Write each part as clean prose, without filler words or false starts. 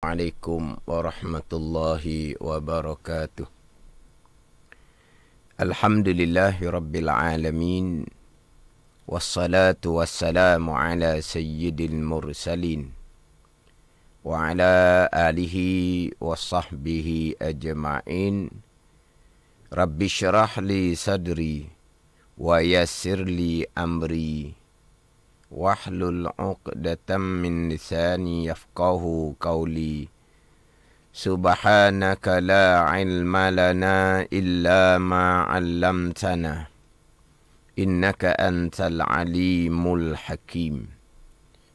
Assalamualaikum warahmatullahi wabarakatuh. Alhamdulillahi rabbil alamin. Wassalatu wassalamu ala sayyidil mursalin wa ala alihi wa sahbihi ajma'in. Rabbi syrah li sadri wa yassir li amri wahlul 'uqdatam min lisani yafqahu qawli. Subhanaka la ilma lana illa ma 'allamtana innaka antal alimul hakim.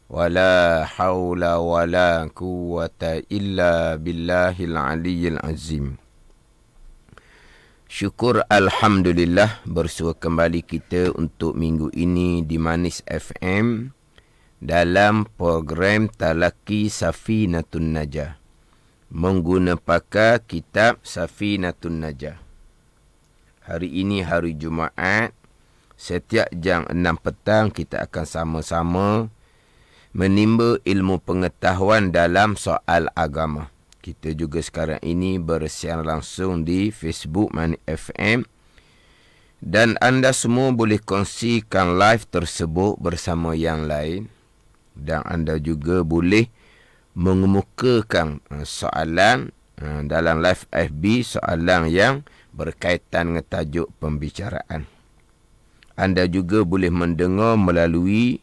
Wala haula wala quwwata illa billahil aliyyil azim. Syukur Alhamdulillah, bersua kembali kita untuk minggu ini di Manis FM dalam program Talaki Safinatun Najah, menggunakan kitab Safinatun Najah. Hari ini hari Jumaat, setiap jam 6 petang kita akan sama-sama menimba ilmu pengetahuan dalam soal agama. Kita juga sekarang ini bersiaran langsung di Facebook Manis FM. Dan anda semua boleh kongsikan live tersebut bersama yang lain. Dan anda juga boleh mengemukakan soalan dalam live FB, soalan yang berkaitan dengan tajuk pembicaraan. Anda juga boleh mendengar melalui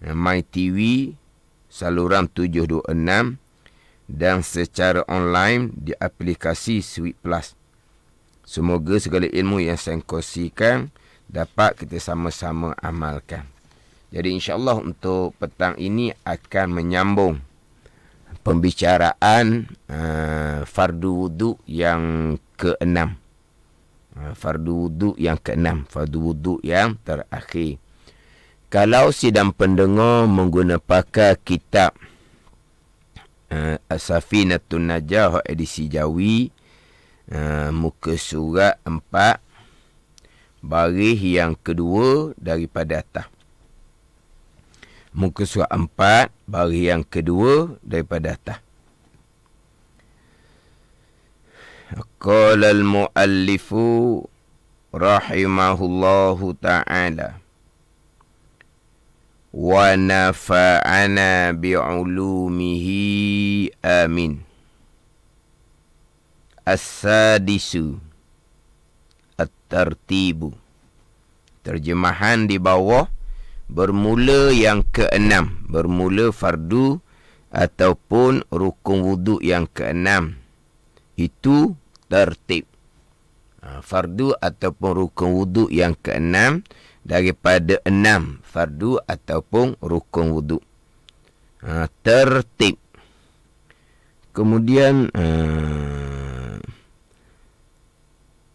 MyTV saluran 726 dan secara online di aplikasi Sweet Plus. Semoga segala ilmu yang saya kongsikan dapat kita sama-sama amalkan. Jadi insya-Allah untuk petang ini akan menyambung pembicaraan fardu wudu yang ke-6. Fardu wudu yang ke-6, fardu wudu yang terakhir. Kalau sidang pendengar menggunakan kitab Safinatun Najah edisi Jawi, muka surat 4, baris yang kedua daripada atas. Muka surat 4, baris yang kedua daripada atas. Qala al-muallifu rahimahullahu ta'ala wa nafa'ana bi'ulumihi amin. As-sadisu at-tartibu. Terjemahan di bawah, bermula yang ke-6, bermula fardu ataupun rukun wudu yang ke-6, itu tertib. Fardu ataupun rukun wudu yang ke-6 daripada 6 fardu ataupun rukun wudu. Tertib. Kemudian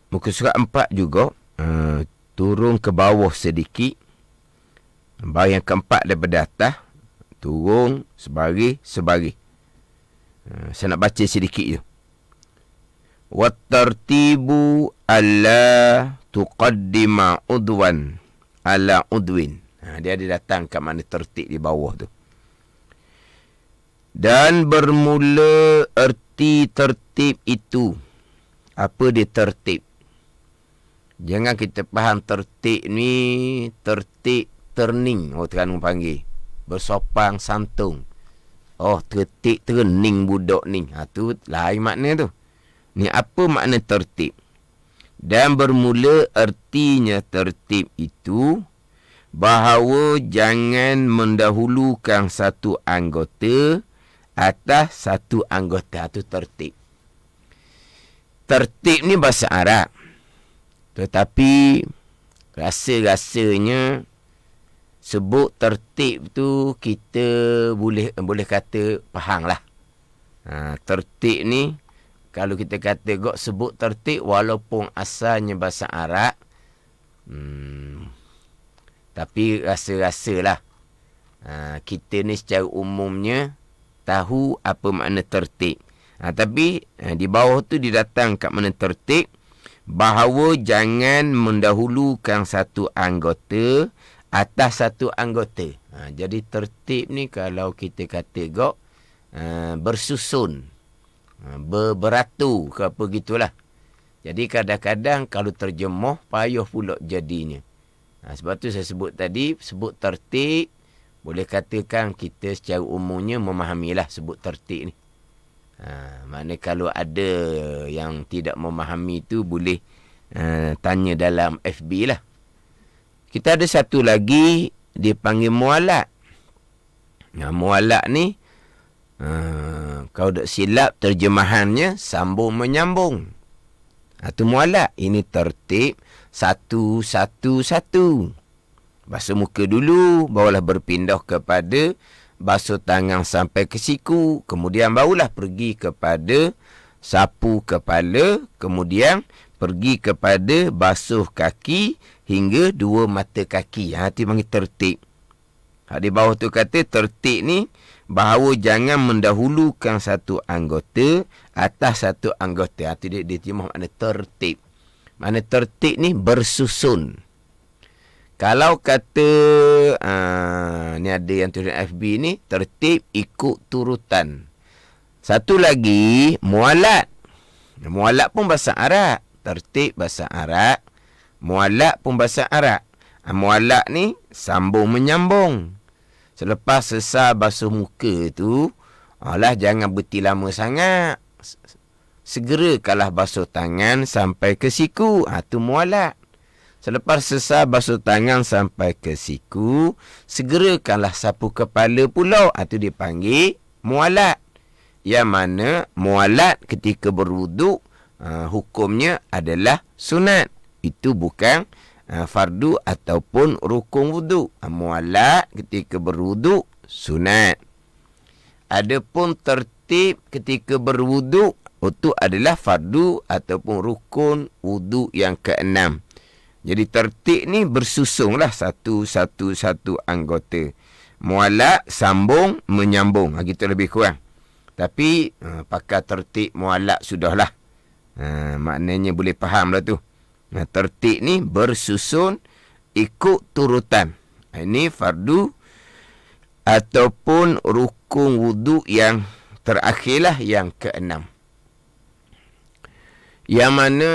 muka surat 4 juga, turun ke bawah sedikit, baris yang keempat daripada atas, turun sebaris. Saya nak baca sedikit je. Wat-tartibu alla tuqaddima udwan ala udwin. Dia ada datang kat mana tertib di bawah tu. Dan bermula erti tertib itu. Apa dia tertib? Jangan kita faham tertib ni tertib terning, orang Terengganu panggil. Bersopang santun. Oh, tertib terning budak ni. Tu lain makna tu. Ni apa makna tertib? Dan bermula ertinya tertib itu bahawa jangan mendahulukan satu anggota atas satu anggota. Itu tertib. Tertib ni bahasa Arab. Tetapi rasa-rasanya sebut tertib tu kita boleh kata faham lah. Tertib ni kalau kita kata gok sebut tertib walaupun asalnya bahasa Arab, tapi rasa-rasalah kita ni secara umumnya tahu apa makna tertib. Tapi di bawah tu didatang kat mana tertib, bahawa jangan mendahulukan satu anggota atas satu anggota. Jadi tertib ni kalau kita kata gok bersusun, beratu ke apa gitulah. Jadi kadang-kadang kalau terjemuh payah pula jadinya. Sebab tu saya sebut tadi, sebut tertib, boleh katakan kita secara umumnya memahamilah sebut tertib ni. Maknanya kalau ada yang tidak memahami tu boleh tanya dalam FB lah. Kita ada satu lagi dipanggil mualak. Mualak ni kalau tak silap terjemahannya sambung menyambung. Itu mualak. Ini tertib satu. Basuh muka dulu, barulah berpindah kepada basuh tangan sampai ke siku. Kemudian barulah pergi kepada sapu kepala. Kemudian pergi kepada basuh kaki hingga dua mata kaki. Itu panggil tertib. Di bawah tu kata tertib ni bahawa jangan mendahulukan satu anggota atas satu anggota. Itu dia terjemah makna tertib. Makna tertib ni bersusun. Kalau kata ni ada yang tulis FB ni, tertib ikut turutan. Satu lagi mualat. Mualat pun bahasa Arab. Tertib bahasa Arab. Mualat pun bahasa Arab. Mualat ni sambung menyambung. Selepas selesai basuh muka tu, jangan berhenti lama sangat. Segerakanlah basuh tangan sampai ke siku. Itu mualat. Selepas selesai basuh tangan sampai ke siku, segerakanlah sapu kepala pula. Itu dipanggil mualat. Yang mana mualat ketika berwuduk, hukumnya adalah sunat. Itu bukan fardu ataupun rukun wuduk. Mualat ketika berwuduk, sunat. Adapun tertib ketika berwuduk, itu adalah fardu ataupun rukun wuduk yang keenam. Jadi tertib ni bersusunglah satu anggota. Mualat, sambung, menyambung. Gitu lebih kurang. Tapi pakai tertib mualat sudahlah. Maknanya boleh faham lah tu. Tertib ni bersusun ikut turutan. Ini fardu ataupun rukun wuduk yang terakhirlah, yang keenam. Yang mana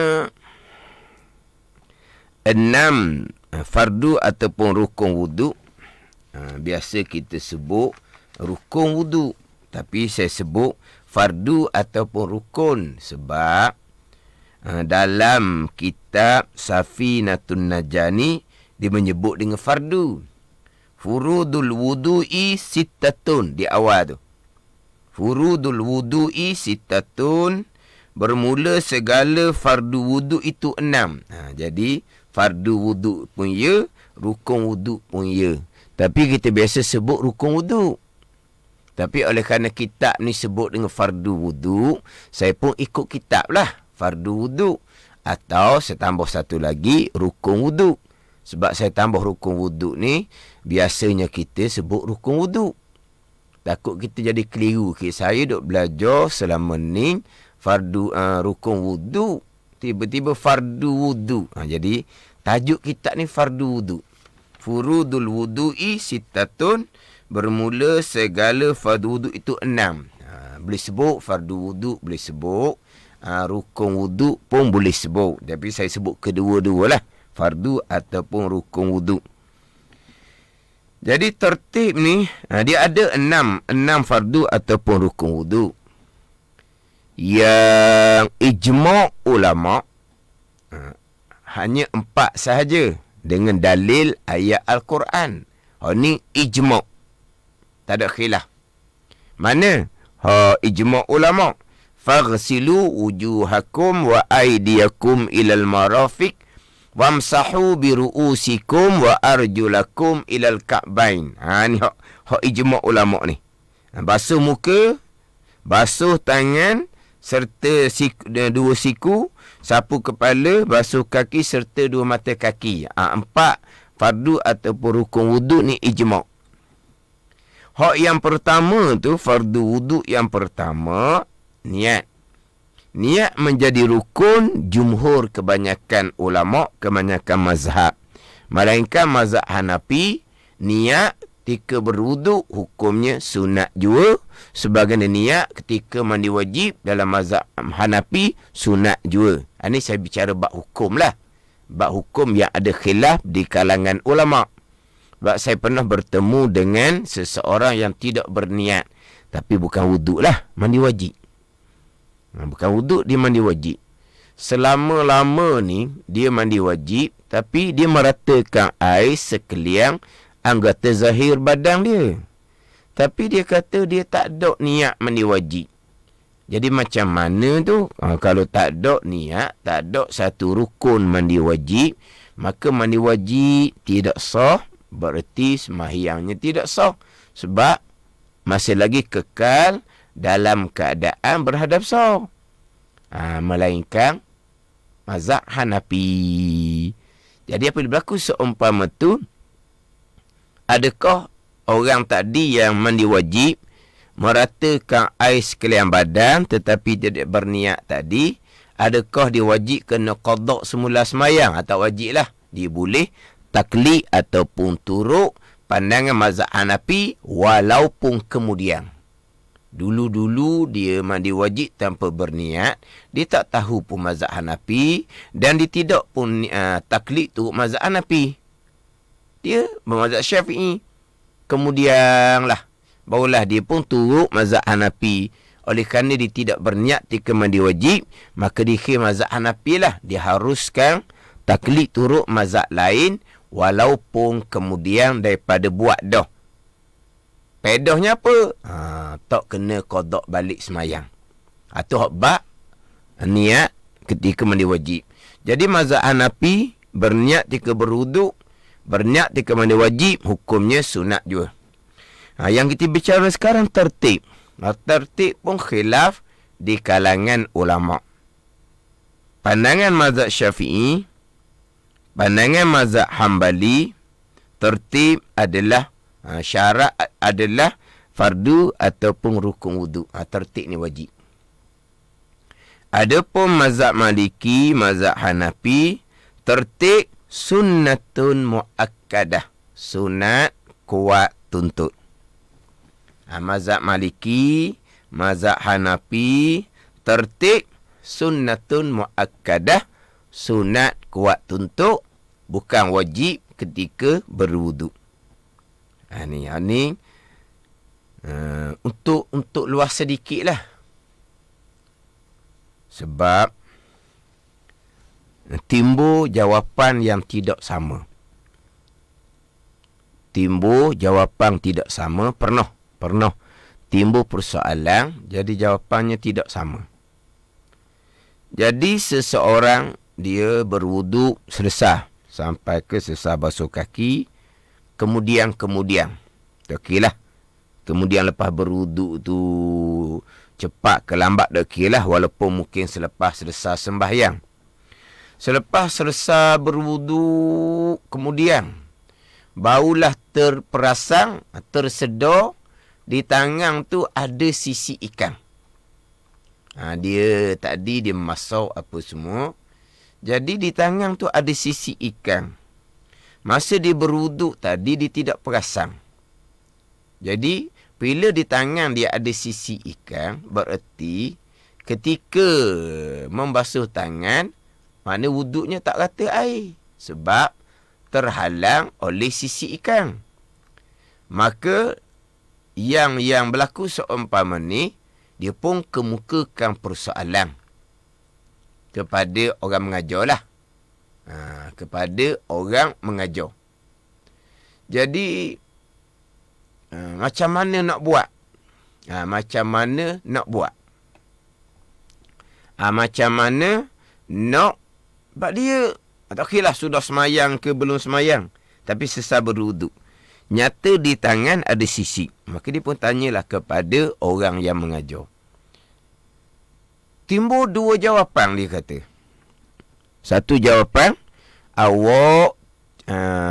6 fardu ataupun rukun wuduk, biasa kita sebut rukun wuduk. Tapi saya sebut fardu ataupun rukun sebab dalam kitab Safinatun Najah ni dia menyebut dengan fardu. Furudul wudu'i sittatun di awal tu. Furudul wudu'i sittatun, bermula segala fardu wuduk itu 6. Jadi fardu wuduk pun ya, rukun wuduk pun ya. Tapi kita biasa sebut rukun wuduk. Tapi oleh kerana kitab ni sebut dengan fardu wuduk, saya pun ikut kitab lah, fardu wuduk. Atau saya tambah satu lagi, rukun wuduk. Sebab saya tambah rukun wuduk ni, biasanya kita sebut rukun wuduk. Takut kita jadi keliru. Saya duk belajar selama ni fardu rukun wuduk, tiba-tiba fardu wuduk. Jadi tajuk kitab ni fardu wuduk. Furudul wudu'i sittatun, bermula segala fardu wuduk itu 6. Boleh sebut fardu wuduk, boleh sebut rukun wuduk pun boleh sebut. Tapi saya sebut kedua-dua lah, fardu ataupun rukun wuduk. Jadi tertib ni dia ada 6 fardu ataupun rukun wuduk. Yang ijma' ulama' hanya 4 sahaja dengan dalil ayat Al-Quran. Ni ijma', tak ada khilaf. Mana ijma' ulama'? Faghsilu wujuhakum wa aydiyakum ilal marafiq wamsahu biru'usikum wa arjulakum ilal ka'bain. Ni hak ijma' ulama' ni. Basuh muka, basuh tangan serta dua siku, sapu kepala, basuh kaki serta dua mata kaki. 4 fardu ataupun rukun wuduk ni ijma'. Hak yang pertama tu, fardu wuduk yang pertama, niat. Niat menjadi rukun jumhur kebanyakan ulama', kebanyakan mazhab. Melainkan mazhab Hanafi, niat ketika berwuduk hukumnya sunat jua. Sebagian niat ketika mandi wajib dalam mazhab Hanafi sunat jua. Ini saya bicara bab hukum lah. Bab hukum yang ada khilaf di kalangan ulama'. Sebab saya pernah bertemu dengan seseorang yang tidak berniat. Tapi bukan wuduk lah, mandi wajib. Bukan wuduk, dia mandi wajib. Selama-lama ni, dia mandi wajib. Tapi dia meratakan air sekalian anggota zahir badan dia. Tapi dia kata dia tak ada niat mandi wajib. Jadi macam mana tu? Kalau tak ada niat, tak ada satu rukun mandi wajib, maka mandi wajib tidak sah. Berarti sembahyangnya tidak sah. Sebab masih lagi kekal dalam keadaan berhadap sah. Melainkan mazhab Hanafi. Jadi apabila berlaku seumpama tu, adakah orang tadi yang mandi wajib meratakan air sekalian badan tetapi tidak berniat tadi, adakah dia wajib kena qada semula semayang atau wajib lah? Dia boleh taklid ataupun turut pandangan mazhab Hanafi walaupun kemudian. Dulu-dulu dia mandi wajib tanpa berniat, dia tak tahu pun mazhab Hanafi dan dia tidak pun taklid turut mazhab Hanafi. Dia bermazhab Syafi'i. Kemudian lah barulah dia pun turut mazhab Hanafi. Oleh kerana dia tidak berniat ketika mandi wajib, maka dikira mazhab Hanafi lah diharuskan taklid turut mazhab lain walaupun kemudian daripada buat dah. Pedahnya apa? Tak kena qada balik semayang. Atau bab niat ketika mandi wajib. Jadi mazhab Hanafi berniat ketika berwuduk, berniat ketika mandi wajib, hukumnya sunat juga. Yang kita bicara sekarang tertib. Tertib pun khilaf di kalangan ulama'. Pandangan mazhab Syafi'i, pandangan mazhab Hambali, tertib adalah syarat adalah fardu ataupun rukun wuduk. Tertib ni wajib. Adapun mazhab Maliki, mazhab Hanafi, tertib sunnatun muakkadah. Sunat kuat tuntut. Mazhab Maliki, mazhab Hanafi, tertib sunnatun muakkadah. Sunat kuat tuntut, bukan wajib ketika berwuduk. Ni untuk luas sedikit lah. Sebab timbul jawapan yang tidak sama. Timbul jawapan tidak sama. Pernah timbul persoalan, jadi jawapannya tidak sama. Jadi seseorang dia berwuduk selesai sampai ke selesai basuh kaki. Kemudian okeylah. Kemudian lepas berwuduk tu cepat ke lambat okeylah, walaupun mungkin selepas selesai sembahyang. Selepas selesai berwuduk, kemudian barulah terperasan, tersedar di tangan tu ada sisi ikan. Dia tadi dia masak apa semua. Jadi di tangan tu ada sisi ikan. Masa dia berwuduk tadi, dia tidak perasan. Jadi, bila di tangan dia ada sisi ikan, bererti ketika membasuh tangan, mana wuduknya tak rata air. Sebab terhalang oleh sisi ikan. Maka, yang berlaku seumpama ni, dia pun kemukakan persoalan kepada orang mengajar lah. Kepada orang mengajar. Jadi, macam mana nak buat? Macam mana nak buat? Macam mana nak? Sebab dia, okeylah sudah semayang ke belum semayang. Tapi selesai berwuduk. Nyata di tangan ada sisi. Maka dia pun tanyalah kepada orang yang mengajar. Timbul dua jawapan, dia kata. Satu jawapan, awak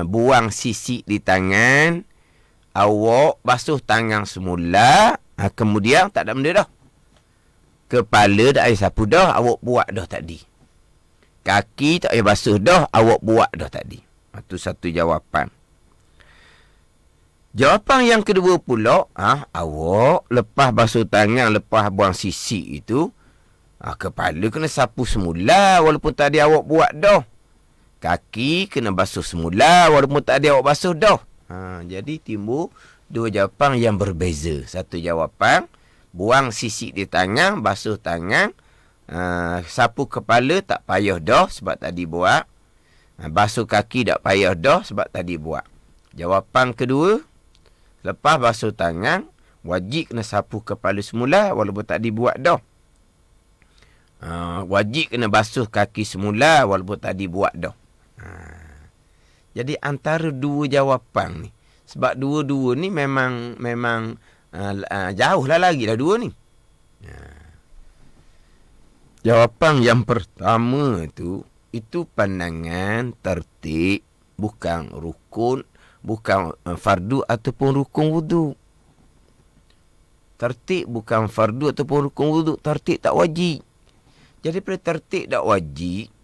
buang sisi di tangan, awak basuh tangan semula, kemudian tak ada benda dah. Kepala tak payah sapu dah, awak buat dah tadi. Kaki tak payah basuh dah, awak buat dah tadi. Itu satu jawapan. Jawapan yang kedua pula, awak lepas basuh tangan, lepas buang sisik itu, kepala kena sapu semula walaupun tadi awak buat dah. Kaki kena basuh semula walaupun tadi awak basuh dah. Jadi timbul dua jawapan yang berbeza. Satu jawapan, buang sisik di tangan, basuh tangan, sapu kepala tak payah dah sebab tadi buat. Basuh kaki tak payah dah sebab tadi buat. Jawapan kedua, lepas basuh tangan, wajib kena sapu kepala semula walaupun tadi buat dah. Wajib kena basuh kaki semula walaupun tadi buat dah. Jadi antara dua jawapan ni, sebab dua-dua ni memang jauh lah lagi lah dua ni. Jawapan yang pertama tu, itu pandangan tertib, bukan rukun, bukan fardu ataupun rukun wudu. Tertib bukan fardu ataupun rukun wudu. Tertib tak wajib. Jadi pada tertib tak wajib,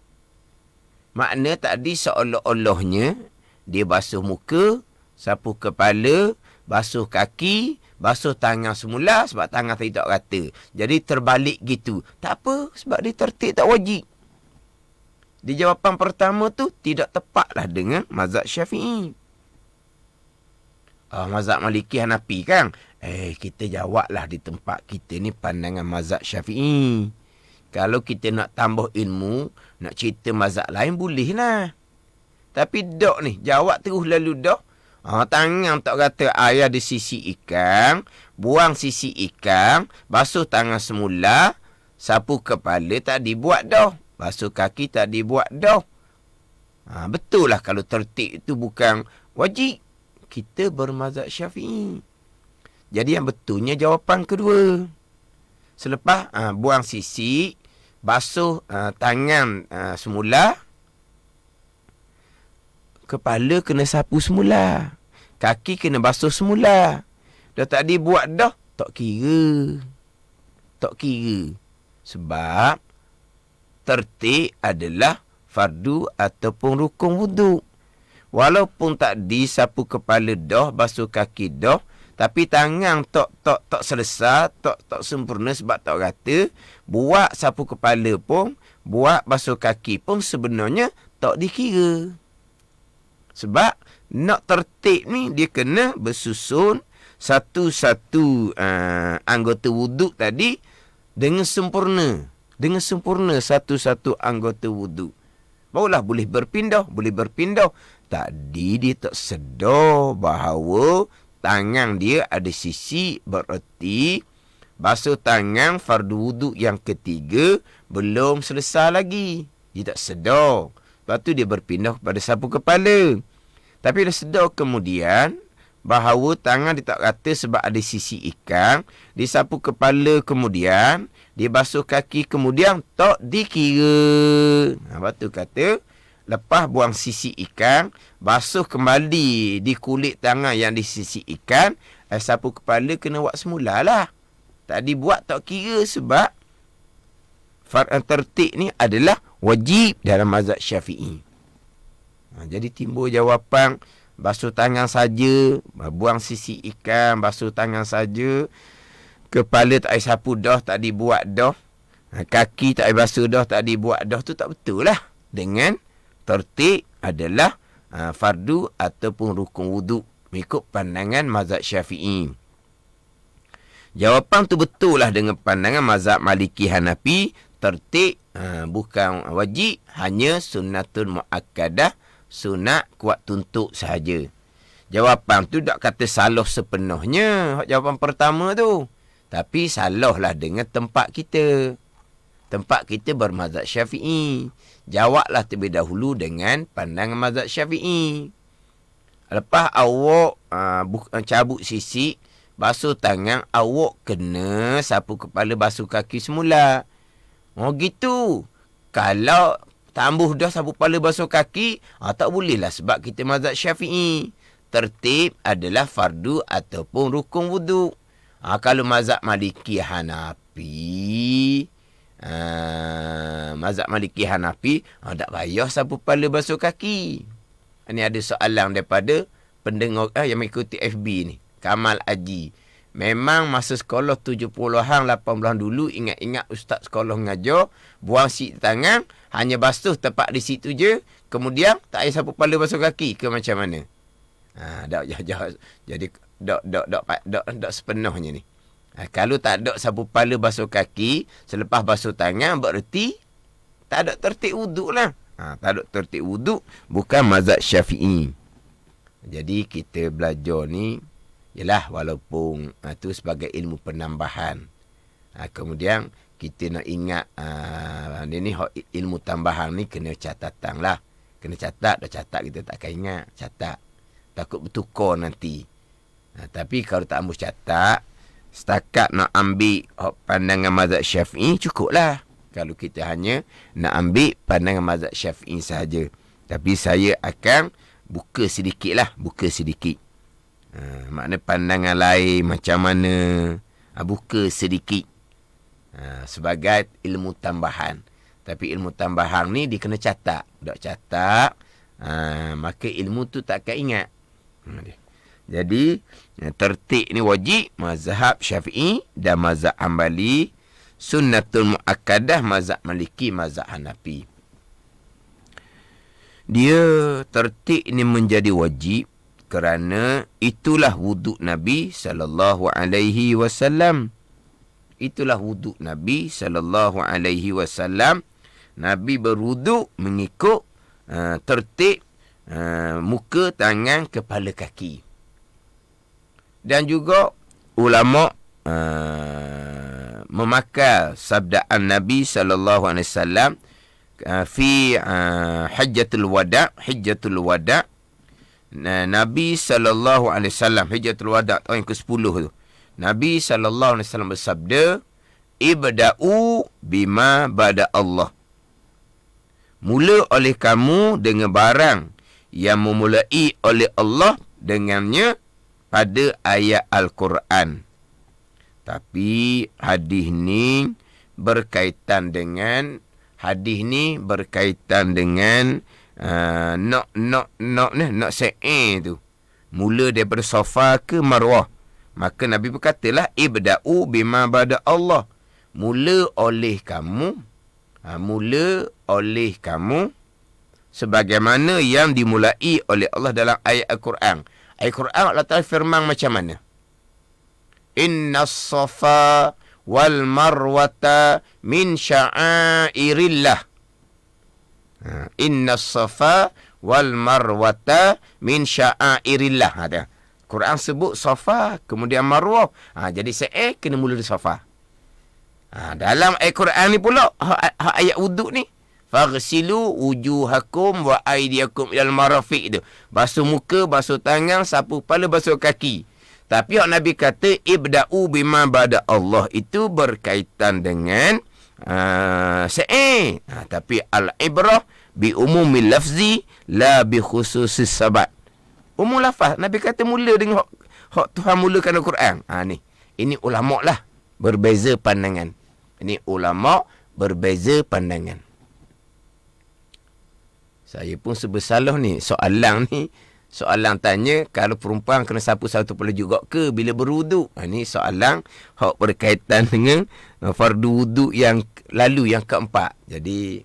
makna tadi seolah-olahnya dia basuh muka, sapu kepala, basuh kaki, basuh tangan semula sebab tangan tadi tak rata. Jadi terbalik gitu. Tak apa, sebab dia tertib tak wajib. Di jawapan pertama tu tidak tepatlah dengan mazhab Syafi'i. Mazhab Maliki Hanafi kan? Kita jawablah di tempat kita ni pandangan mazhab Syafi'i. Kalau kita nak tambah ilmu, nak cerita mazhab lain bolehlah. Tapi dok ni, jawab terus lalu dok. Tangan tak kata air di sisi ikan, buang sisi ikan, basuh tangan semula, sapu kepala tak dibuat dah. Basuh kaki tak dibuat dah. Betul lah kalau tertib itu bukan wajib. Kita bermazhab Syafi'i. Jadi yang betulnya jawapan kedua. Selepas buang sisi, basuh tangan semula, kepala kena sapu semula, kaki kena basuh semula. Dah tak dibuat dah, tak kira. Tak kira. Sebab tertib adalah fardu ataupun rukun wudu. Walaupun tak disapu kepala dah, basuh kaki dah, tapi tangan tak selesai, tak sempurna sebab tak rata, buat sapu kepala pun, buat basuh kaki pun sebenarnya tak dikira. Sebab nak tertib ni dia kena bersusun satu-satu anggota wuduk tadi dengan sempurna. Dengan sempurna satu-satu anggota wuduk. Barulah boleh berpindah. Tadi dia tak sedar bahawa tangan dia ada sisi, bererti basuh tangan fardu wuduk yang ketiga belum selesai lagi. Dia tak sedar. Lepas tu dia berpindah kepada sapu kepala. Tapi dia sedar kemudian bahawa tangan dia tak rata sebab ada sisi ikan. Dia sapu kepala kemudian, dia basuh kaki kemudian, tak dikira. Lepas tu kata, lepas buang sisi ikan, basuh kembali di kulit tangan yang di sisi ikan, sapu kepala kena buat semula lah. Tak dibuat tak kira sebab tertib ni adalah wajib dalam mazhab Syafi'i. Jadi timbul jawapan basuh tangan saja, buang sisi ikan, basuh tangan saja, kepala tak sapu dah, tak dibuat dah, kaki tak basuh dah, tak dibuat dah, tu tak betul lah. Dengan tertib adalah fardu ataupun rukun wuduk mengikut pandangan mazhab Syafi'i. Jawapan tu betul lah dengan pandangan mazhab Maliki Hanafi. Tertib bukan wajib, hanya sunnatun muakkadah, sunat kuat tuntut sahaja. Jawapan tu tak kata salah sepenuhnya, jawapan pertama tu. Tapi salah lah dengan tempat kita. Tempat kita bermazhab Syafi'i. Jawablah terlebih dahulu dengan pandangan mazhab Syafi'i. Lepas awak cabut sisik, basuh tangan, awak kena sapu kepala, basuh kaki semula. Gitu. Kalau tambuh dah sapu kepala, basuh kaki, tak boleh lah sebab kita mazhab Syafi'i. Tertib adalah fardu ataupun rukun wuduk. Kalau mazhab Maliki Hanafi, tak payah sapu kepala, basuh kaki. Ini ada soalan daripada pendengar yang mengikuti FB ni, Kamal Haji. Memang masa sekolah 70-an, 80-an dulu, ingat-ingat ustaz sekolah mengajar, buang seat tangan, hanya basuh tepat di situ je, kemudian tak payah sapu kepala basuh kaki ke macam mana? Jadi dak sepenuhnya ni. Kalau tak ada sapu kepala basuh kaki, selepas basuh tangan, bererti tak ada tertib wuduk lah. Tak ada tertib wuduk, bukan mazhab Syafi'i. Jadi kita belajar ni, yalah walaupun tu sebagai ilmu penambahan. Kemudian kita nak ingat ni ilmu tambahan ni kena catatan lah. Kena catat, dah catat kita takkan ingat. Catat. Takut bertukar nanti. Tapi kalau tak ambil catat, setakat nak ambil pandangan mazhab Syafi'i, cukuplah. Kalau kita hanya nak ambil pandangan mazhab Syafi'i sahaja. Tapi saya akan buka sedikit lah. Buka sedikit. Makna pandangan lain macam mana. Buka sedikit. Sebagai ilmu tambahan. Tapi ilmu tambahan ni dia kena catat. Tak catat, maka ilmu tu tak akan ingat. Jadi, tertib ni wajib. Mazhab Syafi'i dan mazhab Hanbali. Sunnatul mu'akkadah mazhab Maliki, mazhab Hanafi. Dia tertib ni menjadi wajib kerana itulah wuduk Nabi sallallahu alaihi wasallam. Itulah wuduk Nabi sallallahu alaihi wasallam. Nabi berwuduk mengikut tertib muka, tangan, kepala, kaki. Dan juga ulama memakai sabdaan Nabi sallallahu alaihi wasallam fi hajjatul wada'. Nabi sallallahu alaihi wasallam hajjatul wada' tahun ke-10 tu. Nabi sallallahu alaihi wasallam bersabda, ibda'u bima bada Allah. Mula oleh kamu dengan barang yang memulai oleh Allah dengannya pada ayat Al-Quran. Tapi hadis ni berkaitan dengan nak sa'i tu. Mula daripada Safa ke Marwah. Maka Nabi berkatalah ibda'u bima bada Allah. Mula oleh kamu sebagaimana yang dimulai oleh Allah dalam ayat Al-Quran. Ayat Al-Quran Allah Ta'ala firman macam mana? Inna safa wal marwata min sya'airillah. Inna safa wal marwata min sya'airillah. Quran sebut safa, kemudian marwah. Jadi saya kena mula dari safa. Dalam ayat Quran ni pula, ayat wuduk ni, faghsilu wujuhakum wa aydiyakum ilal marafiq tu. Basuh muka, basuh tangan, sapu kepala, basuh kaki. Tapi Nabi kata ibda'u bima bada Allah, itu berkaitan dengan sa'i. Tapi al-ibrah bi umumil lafzi la bi khususis sabab. Umum lafaz, Nabi kata mula dengan hak Tuhan mulakan Al-Quran. Ni. Ini ulama lah berbeza pandangan. Ini ulama berbeza pandangan. Saya pun sebersalah ni. Soalan tanya, kalau perempuan kena sapu satu kepala juga ke bila berwuduk? Ini soalan hak berkaitan dengan fardu wuduk yang lalu, yang keempat. Jadi,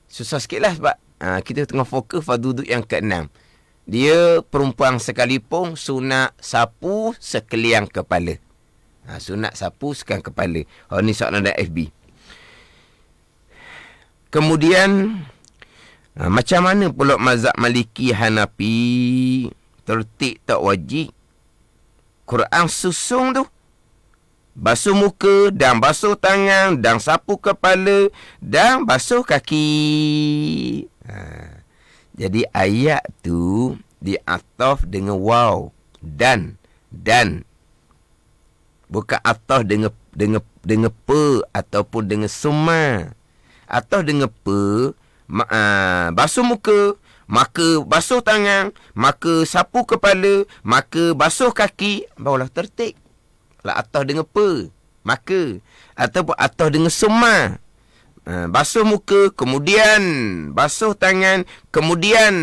susah sikit lah sebab kita tengah fokus fardu wuduk yang keenam. Dia perempuan sekalipun sunat sapu sekalian kepala. Sunat sapu sekalian kepala. Ini soalan dari FB. Kemudian, macam mana pula mazhab Maliki Hanafi? Tertib tak wajib? Quran susung tu. Basuh muka dan basuh tangan dan sapu kepala dan basuh kaki. Jadi ayat tu diataf dengan waw dan. Bukan ataf dengan pe ataupun dengan summa. Ataf dengan pe, basuh muka, maka basuh tangan, maka sapu kepala, maka basuh kaki, barulah tertib. Lah atau dengan apa? Maka ataupun atau dengan summa. basuh muka, kemudian basuh tangan, kemudian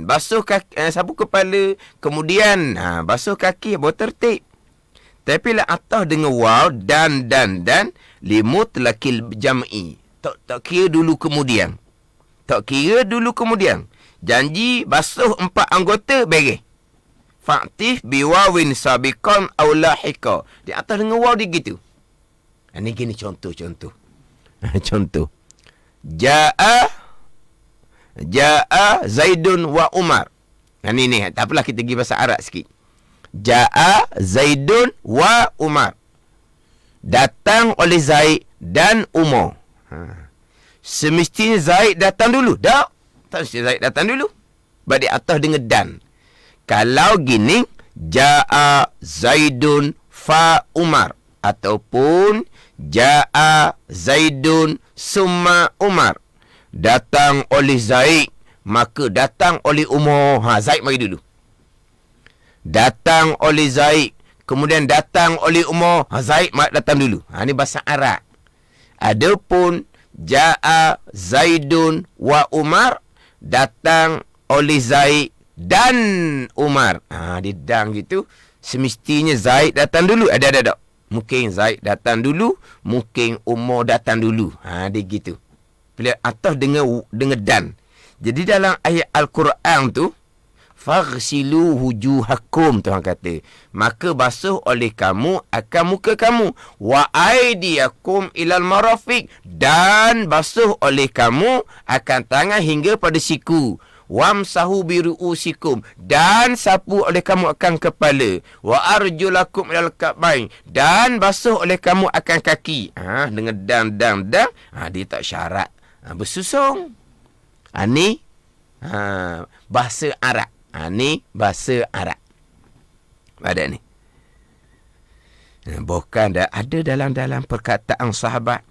basuh kaki, sapu kepala, kemudian basuh kaki, baru tertib. Tapi lah atas dengan waw dan limutlaqil jam'i. Tak kira dulu kemudian. Tak kira dulu kemudian. Janji basuh 4 anggota, beres. Fa'tif biwawin sabiqan aw lahiqa. Di atas dengan waw dia gitu. Ini gini contoh. Contoh. Ja'a Zaidun wa Umar. Ini tak apalah, kita pergi bahasa Arab sikit. Ja'a Zaidun wa Umar. Datang oleh Zaid dan Umar. Semestinya Zaid datang dulu. Tak mesti Zaid datang dulu. Badi atas dengan dan. Kalau gini, Ja'a Zaidun fa Umar. Ataupun Ja'a Zaidun summa Umar. Datang oleh Zaid, maka datang oleh Umar. Zaid mari dulu. Datang oleh Zaid, kemudian datang oleh Umar. Zaid datang dulu. Ini bahasa Arab. Adapun Ja'a Zaidun wa Umar, datang oleh Zaid dan Umar. Dia dang gitu. Semestinya Zaid datang dulu. Ada. Mungkin Zaid datang dulu, mungkin Umar datang dulu. Dia gitu. Bila atas dengan dan. Jadi dalam ayat Al-Quran tu, faghsilu wujuhakum, Tuhan kata, maka basuh oleh kamu akan muka kamu, wa aydiyakum ilal marafiq, dan basuh oleh kamu akan tangan hingga pada siku, wamsahu biru'usikum, dan sapu oleh kamu akan kepala, wa arjulakum ilal ka'bain, dan basuh oleh kamu akan kaki. Dengan dan dia tak syarat bersusung. Ni bahasa Arab. Ni bahasa Arab. Ada ni. Bukan ada dalam perkataan sahabat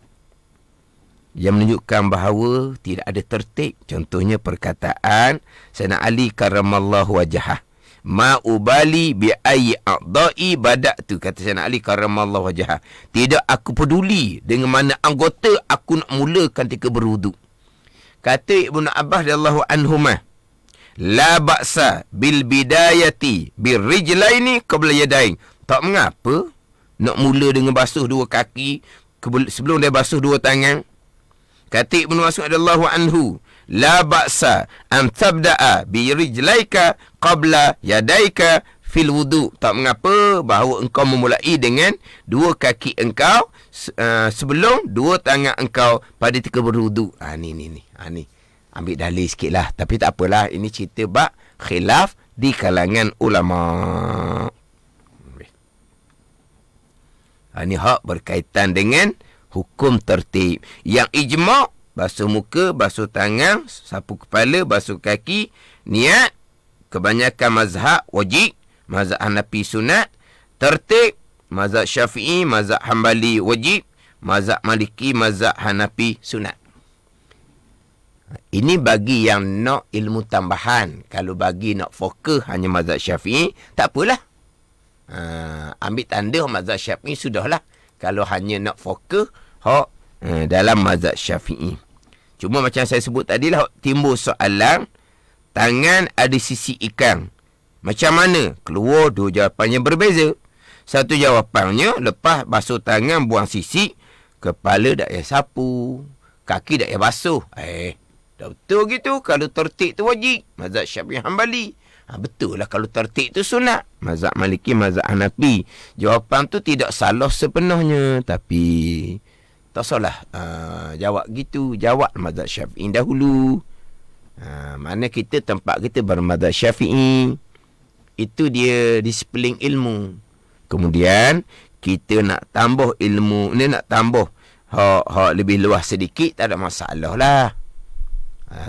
yang menunjukkan bahawa tidak ada tertib. Contohnya perkataan Sayyidina Ali karramallahu wajhah. Ma ubali bi ayyi a'dha'i bada'tu. Kata Sayyidina Ali karramallahu wajhah. Tidak aku peduli dengan mana anggota aku nak mulakan ketika berwuduk. Kata Ibnu Abbas radhiyallahu anhumah, la ba'sa bil bidayati bir rijlaini qabla yadain. Tak mengapa nak mula dengan basuh dua kaki sebelum dia basuh dua tangan. Kata Ibnu Mas'ud radhiyallahu anhu, la ba'sa an tabda'a bi rijlaika qabla yadaika fil wudu. Tak mengapa bahawa engkau memulai dengan dua kaki engkau sebelum dua tangan engkau pada ketika berwudu. Ni. Ambil dalil sikitlah, tapi tak apalah, ini cerita bab khilaf di kalangan ulama. Ini hak berkaitan dengan hukum tertib. Yang ijma', basuh muka, basuh tangan, sapu kepala, basuh kaki, niat, kebanyakan mazhab wajib, mazhab Hanafi sunat. Tertib, mazhab Syafi'i, mazhab Hambali wajib, mazhab Maliki, mazhab Hanafi sunat. Ini bagi yang nak ilmu tambahan. Kalau bagi nak fokus hanya mazhab Syafi'i, tak apalah. Ambil tanda mazhab Syafi'i sudahlah. Kalau hanya nak fokus dalam mazhab Syafi'i. Cuma macam saya sebut tadilah, timbul soalan, tangan ada sisi ikan. Macam mana? Keluar dua jawapan yang berbeza. Satu jawapannya, lepas basuh tangan buang sisi, kepala dah payah sapu, kaki dah payah basuh. Dah betul gitu. Kalau tertib tu wajib, mazhab Syafi'i Hambali. Betul lah kalau tertib tu sunat, mazhab Maliki, mazhab Hanafi. Jawapan tu tidak salah sepenuhnya, tapi tak salah jawab gitu. Jawab mazhab Syafi'i dahulu. Mana kita tempat kita bermazhab Syafi'i, itu dia disiplin ilmu. Kemudian kita nak tambah ilmu ni, nak tambah hak lebih luas sedikit, tak ada masalah lah.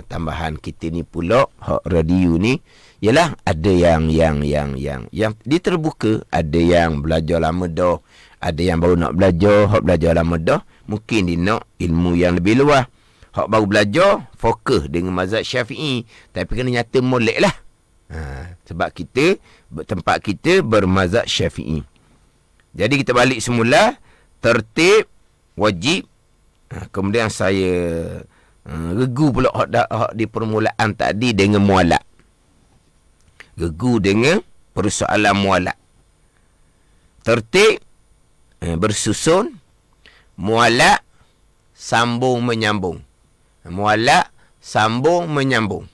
Tambahan kita ni pula hak radio ni ialah ada yang dia terbuka, ada yang belajar lama dah, ada yang baru nak belajar. Hak belajar lama dah mungkin dia nak ilmu yang lebih luas. Hak baru belajar fokus dengan mazhab Syafi'i, tapi kena nyata molek lah. Sebab kita tempat kita bermazhab Syafi'i. Jadi kita balik semula, tertib wajib Kemudian saya regu pula hak di permulaan tadi dengan mualak. Regu dengan persoalan mualak. Tertib, bersusun, mualak, sambung menyambung. Mualak, sambung menyambung.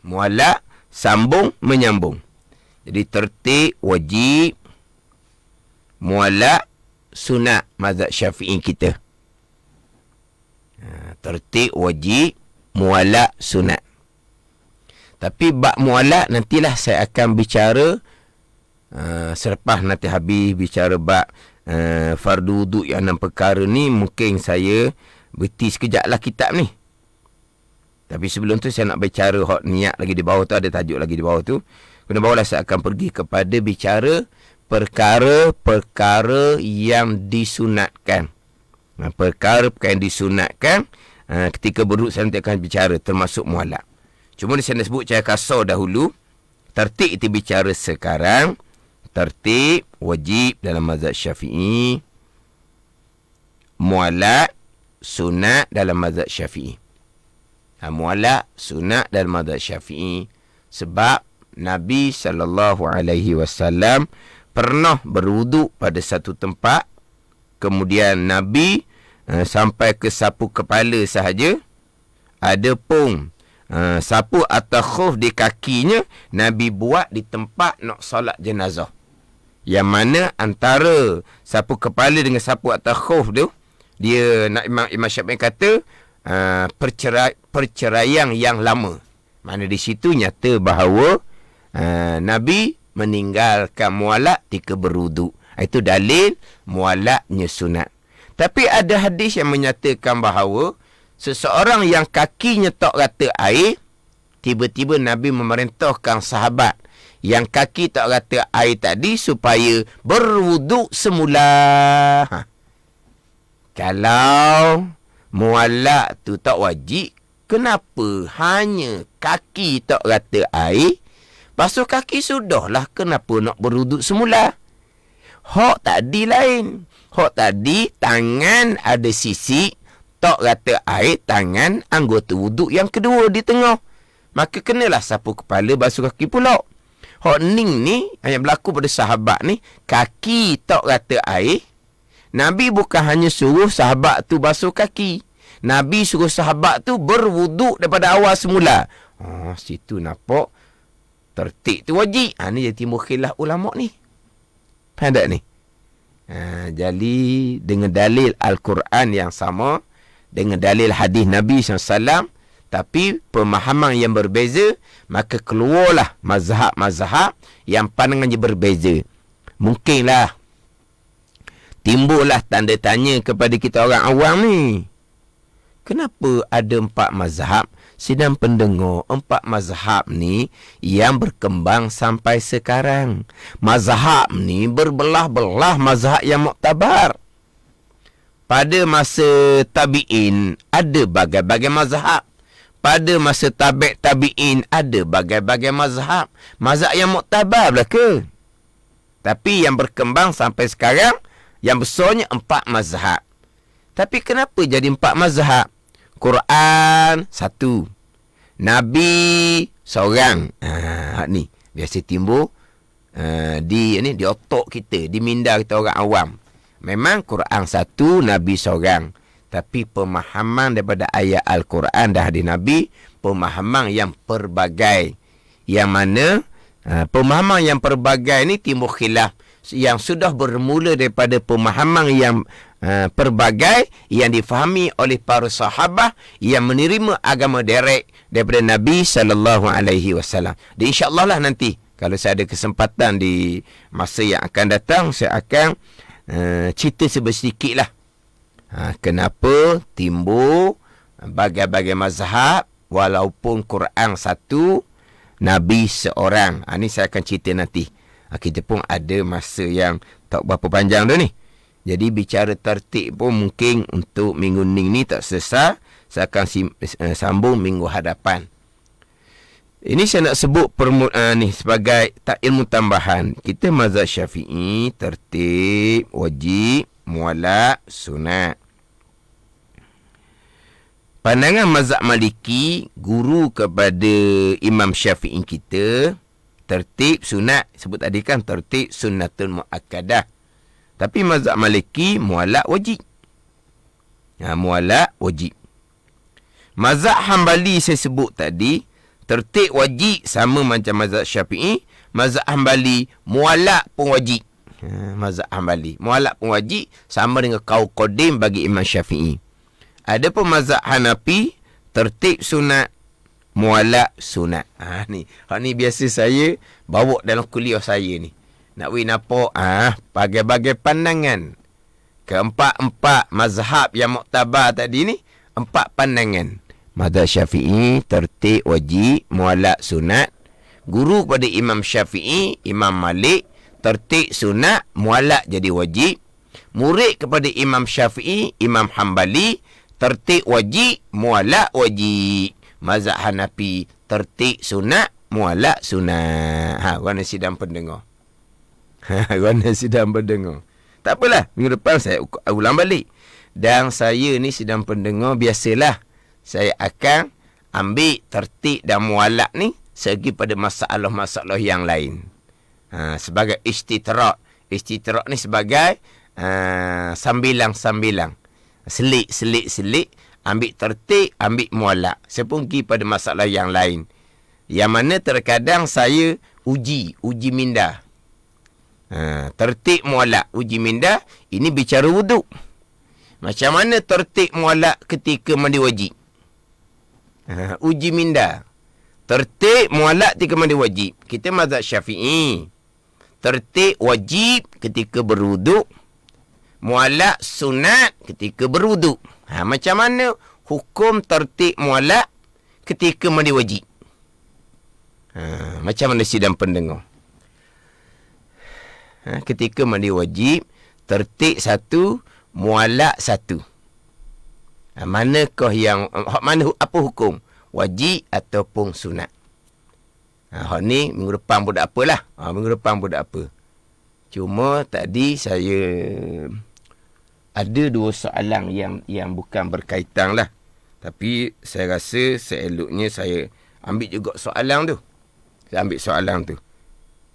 Mualak, sambung menyambung. Jadi tertib, wajib, mualak, sunat mazhab Syafi'i kita. Tertib, wajib, mualak, sunat. Tapi bab mualak nantilah saya akan bicara selepas nanti habis bicara bab fardu wuduk yang 6 perkara ni. Mungkin saya berhenti sekejap lah kitab ni. Tapi sebelum tu saya nak bicara hak niat lagi di bawah tu, ada tajuk lagi di bawah tu. Kemudian barulah saya akan pergi kepada bicara perkara-perkara yang disunatkan. Perkara-perkara yang disunatkan ketika berwuduk saya nanti akan bicara termasuk mualak. Cuma di sana sebut cara kasar dahulu. Tertib itu bicara sekarang. Tertib wajib dalam mazhab Syafi'i. Mualak sunat dalam mazhab Syafi'i. Mualak sunat dalam mazhab Syafi'i. Sebab Nabi SAW pernah berwuduk pada satu tempat. Kemudian Nabi sampai ke sapu kepala sahaja. Adapun sapu atau khuf di kakinya Nabi buat di tempat nak solat jenazah. Yang mana antara sapu kepala dengan sapu atau khuf tu, dia nak Imam Syafi'i kata perceraian yang lama. Mana di situ nyata bahawa Nabi meninggalkan mualak ketika berwuduk. Itu dalil mualaknya sunat. Tapi ada hadis yang menyatakan bahawa seseorang yang kakinya tak rata air, tiba-tiba Nabi memerintahkan sahabat yang kaki tak rata air tadi supaya berwuduk semula. Kalau mualak tu tak wajib, kenapa hanya kaki tak rata air? Basuh kaki sudahlah, kenapa nak berwuduk semula? Hak tadi lain. Hak tadi tangan ada sisi tak rata air, tangan anggota wuduk yang kedua di tengah. Maka kenalah sapu kepala, basuh kaki pula. Hak ni yang berlaku pada sahabat ni, kaki tak rata air. Nabi bukan hanya suruh sahabat tu basuh kaki. Nabi suruh sahabat tu berwuduk daripada awal semula. Situ nampak tertib tu wajib. Ni jadi timbul khilaf ulama' ni. Faham tak ni? Jadi dengan dalil Al-Quran yang sama, dengan dalil hadis Nabi SAW, tapi pemahaman yang berbeza, maka keluarlah mazhab-mazhab yang pandangannya berbeza. Mungkinlah timbullah tanda tanya kepada kita orang awam ni. Kenapa ada 4 mazhab? Sedang pendengar 4 mazhab ni yang berkembang sampai sekarang. Mazhab ni berbelah-belah mazhab yang muktabar. Pada masa tabi'in ada bagai-bagai mazhab. Pada masa tabi'in ada bagai-bagai mazhab. Mazhab yang muktabar belaka. Tapi yang berkembang sampai sekarang, yang besarnya 4 mazhab. Tapi kenapa jadi 4 mazhab? Quran satu, Nabi seorang. Ni biasa timbul di otak kita, di minda kita orang awam. Memang Quran satu, Nabi seorang. Tapi pemahaman daripada ayat Al-Quran dah hadis Nabi, pemahaman yang pelbagai. Yang mana pemahaman yang pelbagai ni timbul khilaf. Yang sudah bermula daripada pemahaman yang pelbagai yang difahami oleh para sahabat yang menerima agama direct daripada Nabi SAW. Dan insyaAllah lah nanti kalau saya ada kesempatan di masa yang akan datang, saya akan cerita sedikit lah kenapa timbul bagai-bagai mazhab walaupun Quran satu, Nabi seorang. Ini saya akan cerita nanti. Kita pun ada masa yang tak berapa panjang dah ni. Jadi bicara tertib pun mungkin untuk minggu ni tak selesai. Saya akan sambung minggu hadapan. Ini saya nak sebut ni sebagai ilmu tambahan. Kita mazhab Syafi'i tertib, wajib, mualak, sunat. Pandangan mazhab Maliki, guru kepada Imam Syafi'i kita, tertib sunat. Sebut tadi kan tertib sunnatun muakkadah. Tapi mazhab Maliki, mualak wajib. Mualak wajib. Mazhab Hambali saya sebut tadi, tertib wajib sama macam mazhab Syafi'i. Mazhab Hambali, mualak pun wajib. Mazhab Hambali, mualak pun wajib, sama dengan qaul qadim bagi Imam Syafi'i. Adapun mazhab Hanafi, tertib sunat, mualak sunat. Ni biasa saya bawa dalam kuliah saya ni. Nak nampak bagai-bagai pandangan. Keempat-empat mazhab yang muktabar tadi ni, 4 pandangan. Mazhab Syafi'i, tertib wajib, mualak sunat. Guru kepada Imam Syafi'i, Imam Malik, tertib sunat, mualak jadi wajib. Murid kepada Imam Syafi'i, Imam Hambali, tertib wajib, mualak wajib. Mazhab Hanafi, tertib sunat, mualak sunat. Kerana sidang pendengar. Kerana sidang pendengar. Tak apalah, minggu depan saya ulang balik. Dan saya ni sidang pendengar, biasalah saya akan ambil tertib dan mualak ni segi pada masalah-masalah yang lain. Sebagai istitrak. Istitrak ni sebagai sambilang-sambilang. Selik. Ambil tertib, ambil mualak. Saya pun pergi pada masalah yang lain. Yang mana terkadang saya uji minda. Tertib mualak, uji minda. Ini bicara wuduk. Macam mana tertib mualak ketika mandi wajib? Uji minda. Tertib mualak ketika mandi wajib. Kita mazhab Syafi'i. Tertib wajib ketika berwuduk. Mualak sunat ketika berwuduk. Macam mana hukum tertib mualak ketika mandi wajib? Macam mana sidang pendengar? Ketika mandi wajib, tertib satu, mualak satu. Manakah yang, apa hukum? Wajib ataupun sunat? Ni minggu depan pun tak apalah. Minggu depan pun tak apa. Cuma tadi saya ada 2 soalan yang bukan berkaitan lah. Tapi saya rasa seeloknya saya ambil juga soalan tu. Saya ambil soalan tu.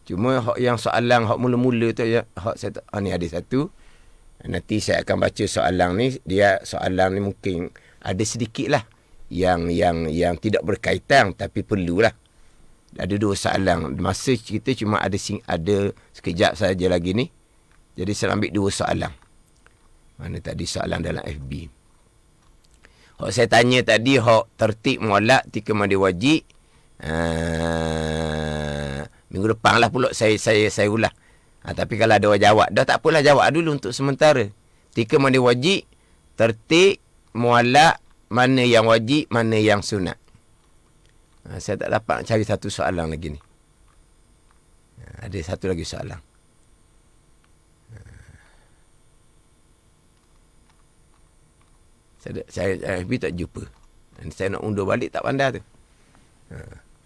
Cuma yang soalan mula-mula tu, saya ni ada satu. Nanti saya akan baca soalan ni. Soalan ni mungkin ada sedikit lah yang tidak berkaitan, tapi perlulah. Ada 2 soalan. Masa kita cuma ada sekejap saja lagi ni. Jadi saya ambil 2 soalan. Mana tadi soalan dalam FB. Saya tanya tadi, tertib mualak ketika mandi wajib. Minggu depan lah pula saya ulah. Tapi kalau ada orang jawab, dah tak apalah, jawab dulu untuk sementara. Ketika mandi wajib, tertib mualak, mana yang wajib, mana yang sunat. Saya tak dapat cari satu soalan lagi ni. Ada satu lagi soalan. Saya FB tak jumpa. Saya nak undur balik, tak pandai tu.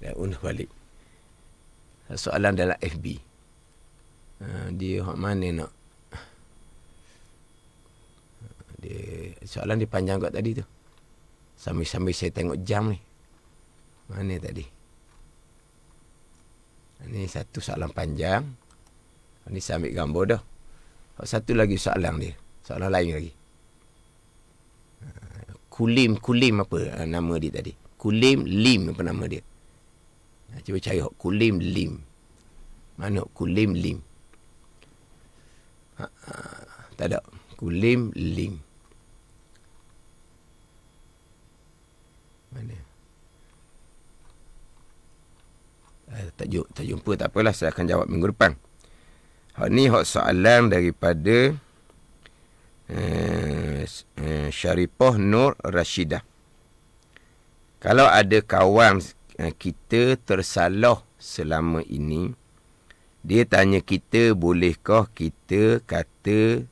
Saya undur balik. Soalan dalam FB. Dia mana nak? Soalan dia panjang kot tadi tu. Sambil-sambil saya tengok jam ni. Mana tadi? Ini satu soalan panjang. Ini saya ambil gambar dah. Satu lagi soalan dia. Soalan lain lagi. Kulim apa nama dia tadi? Kulim Lim apa nama dia? Cuba cari Kulim Lim. Mana Kulim Lim? Tak ada. Kulim Lim. Mana? Tak jumpa, tak apalah, saya akan jawab minggu depan. Ni soalan daripada Syarifah Nur Rashidah. Kalau ada kawan kita tersalah selama ini, dia tanya kita, bolehkah kita kata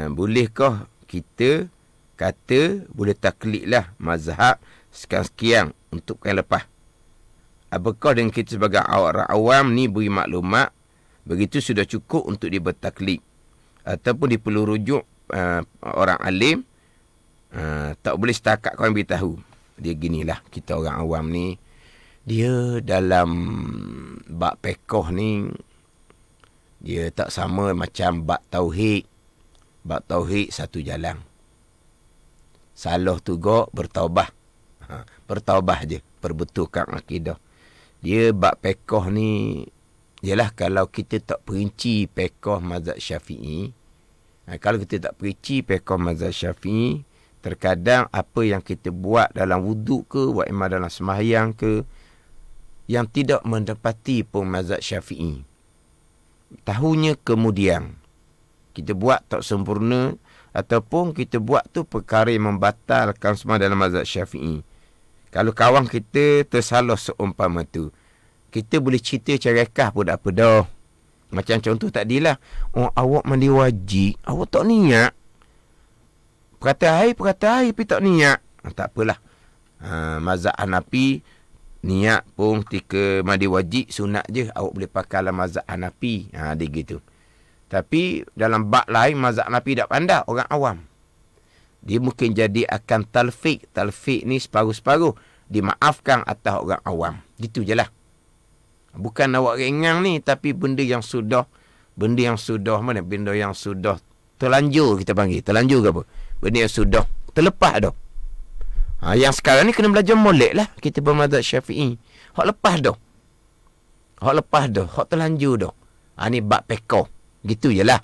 boleh taklidlah mazhab sekian-sekian untuk yang lepas. Apakah dengan kita sebagai orang awam ni beri maklumat begitu sudah cukup untuk dia bertaklid, ataupun dia perlu rujuk orang alim, tak boleh setakat kau beritahu. Dia ginilah, kita orang awam ni, dia dalam bab pekoh ni, dia tak sama macam bab tauhid. Bab tauhid satu jalan. Salah tu gok bertaubah. Bertaubah je, perbetulkan akidah. Dia bab pekoh ni, ialah kalau kita tak perinci pekoh mazhab Syafi'i, kalau kita tak perinci pekoh mazhab Syafi'i, terkadang apa yang kita buat dalam wuduk ke, buat imam dalam sembahyang ke, yang tidak mendapati pun mazhab Syafi'i, tahunya kemudian kita buat tak sempurna, ataupun kita buat tu perkara yang membatalkan semua dalam mazhab Syafi'i. Kalau kawan kita tersalah seumpama tu, kita boleh cerita cerekah pun tak apa dah. Macam contoh tadilah, awak mandi wajib, awak tak niat. Perkata air tapi tak niat. Tak apalah. Mazhab Hanafi, niat pun ketika mandi wajib, sunat je. Awak boleh pakai dalam mazhab Hanafi. Dia gitu. Tapi dalam bab lain, mazhab Hanafi tak pandai, orang awam. Dia mungkin jadi akan talfik. Talfik ni separuh-separuh dimaafkan atas orang awam. Gitu je lah. Bukan awak ringang ni, tapi benda yang sudah terlanjur, kita panggil. Terlanjur ke apa? Benda yang sudah terlepas dah. Yang sekarang ni kena belajar molek lah. Kita bermazhab Syafi'i. Hak lepas dah. Hak terlanjur dah. Ni bab pekoh. Gitu je lah.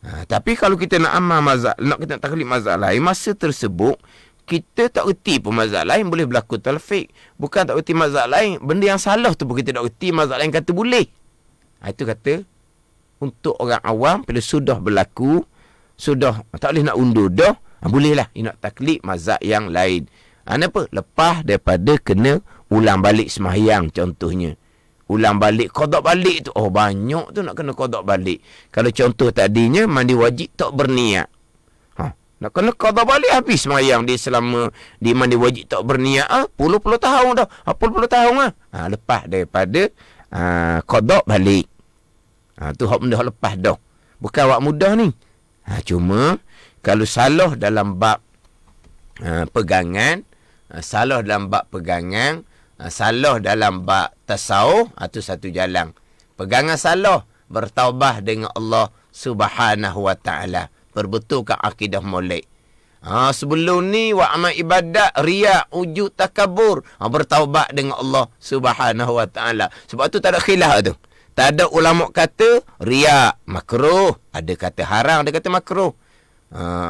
Tapi kalau kita nak amal mazhab, kita nak taklid mazhab lain, masa tersebut, kita tak erti pun mazhab lain boleh berlaku talfik. Bukan tak erti mazhab lain, benda yang salah tu pun kita tak erti, mazhab lain kata boleh. Itu kata, untuk orang awam, bila sudah berlaku, sudah tak boleh nak undur dah, bolehlah nak taklid mazhab yang lain. Kenapa? Lepas daripada kena ulang balik sembahyang contohnya. Ulang balik, qada balik tu. Banyak tu nak kena qada balik. Kalau contoh tadinya, mandi wajib tak berniat. Nak kena qada balik habis sembahyang dia selama dia mandi wajib tak berniat. Puluh-puluh tahun dah. Puluh-puluh tahun lah. Lepas daripada qada balik. Tu hak benda hak lepas dah. Bukan awak mudah ni. Cuma kalau salah dalam bab pegangan, salah dalam bab tasawuf, tu satu jalan. Pegangan salah, bertaubah dengan Allah Subhanahu wa taala. Perbetulkan akidah molek. Sebelum ni amal ibadat riak, ujub, takabur, bertaubat dengan Allah Subhanahu wa taala. Sebab tu tak ada khilaf tu. Tak ada ulama kata riak makruh, ada kata haram, ada kata makruh.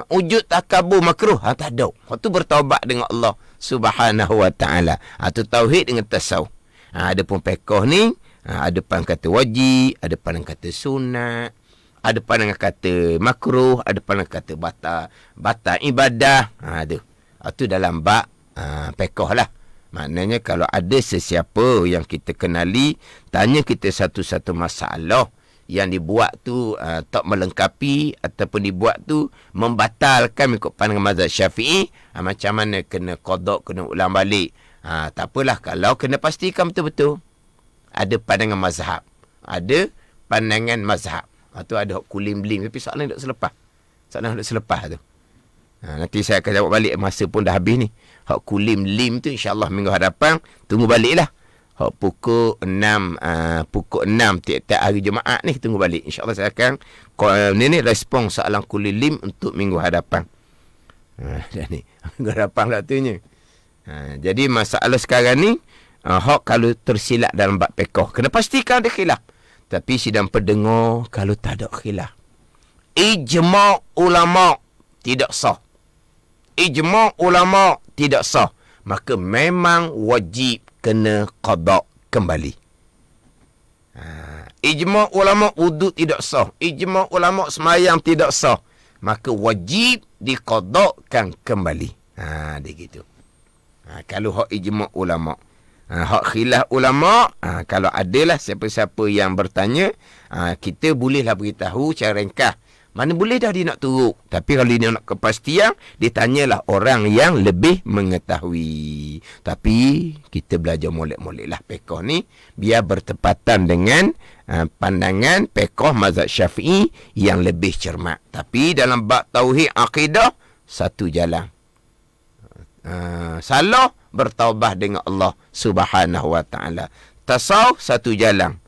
Ujub, takabur makruh, tak ada. Tu bertaubat dengan Allah Subhanahu wa taala. Tu tauhid dengan tasawuf. Ada pun pekoh ni, ada pun kata wajib, ada pun kata sunat, ada pandangan kata makruh, ada pandangan kata batal ibadah. Itu dalam bab pekoh lah. Maknanya kalau ada sesiapa yang kita kenali, tanya kita satu-satu masalah yang dibuat tu tak melengkapi, ataupun dibuat tu membatalkan mengikut pandangan mazhab Syafi'i, macam mana kena qada, kena ulang balik. Tak apalah kalau kena pastikan betul-betul ada pandangan mazhab. Ada pandangan mazhab. Tu ada hak kulim-lim. Tapi soalan tak selepas. Tu. Nanti saya akan jawab balik. Masa pun dah habis ni. Hak kulim-lim tu insyaAllah minggu hadapan. Tunggu balik lah. Hak pukul 6. Pukul 6 tiap-tiap hari Jumaat ni. Tunggu balik. InsyaAllah saya akan ni respon soalan kulim-lim untuk minggu hadapan. Dah ni. Minggu hadapan lah tunya. Jadi masalah sekarang ni. Hak kalau tersilap dalam bab pekoh. Kena pastikan ada khilaf. Tapi sidang pendengar, kalau tak ada khilaf, ijma' ulama' tidak sah. Ijma' ulama' tidak sah. Maka memang wajib kena qada kembali. Ijma' ulama' wuduk tidak sah. Ijma' ulama' semayang tidak sah. Maka wajib diqadakan kembali. Dia gitu. Kalau hak ijma' ulama'. Hak khilaf ulama', kalau adalah siapa-siapa yang bertanya, kita bolehlah beritahu cara ringkas Mana boleh dah dia nak teruk. Tapi kalau dia nak kepastian, dia tanyalah orang yang lebih mengetahui. Tapi kita belajar molek-molek lah pekoh ni. Biar bertepatan dengan pandangan pekoh mazhab Syafi'i yang lebih cermat. Tapi dalam bab tauhid akidah, satu jalan. Salah, bertaubah dengan Allah Subhanahu wa ta'ala. Tasawuf, satu jalan.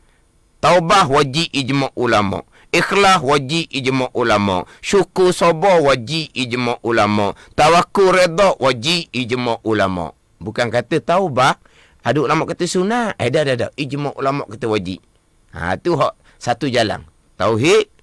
Taubah wajib ijma' ulama'. Ikhlas wajib ijma' ulama'. Syukur sabar wajib ijma' ulama'. Tawakkul redha wajib ijma' ulama'. Bukan kata taubah, ada ulama' kata sunat. Dah. Ijma' ulama' kata wajib. Tu satu jalan. Tauhid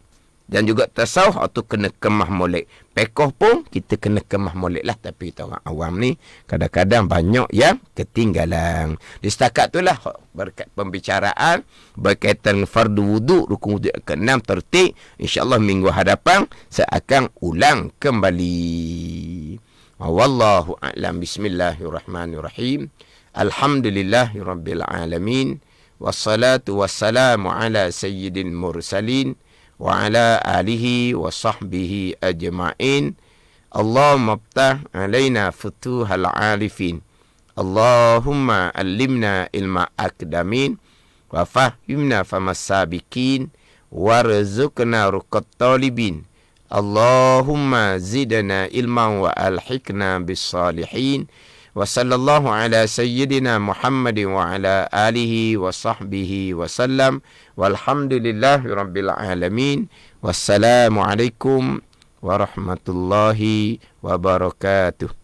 dan juga tasawuf tu kena kemah molek. Pekoh pun kita kena kemah molek lah. Tapi kita orang awam ni kadang-kadang banyak yang ketinggalan. Di setakat tu lah berkat pembicaraan berkaitan fardu wuduk, rukun wuduk ke-6 tertib. InsyaAllah minggu hadapan saya akan ulang kembali. Wallahu a'lam. Bismillahirrahmanirrahim. Alhamdulillahirabbil alamin. Wassalatu wassalamu ala sayyidil mursalin wa ala alihi wa sahbihi ajma'in. Allahumma aftah alaina futuhal arifin. Allahumma allimna ilma akdamin wa fahimna famas sabiqin warzuqna ruqat talibin. Allahumma zidna ilman wa alhiqna bis salihin. Wa sallallahu ala sayyidina Muhammadin wa ala alihi wa sahbihi wa sallam. Walhamdulillahi rabbil alamin. Wassalamualaikum warahmatullahi wabarakatuh.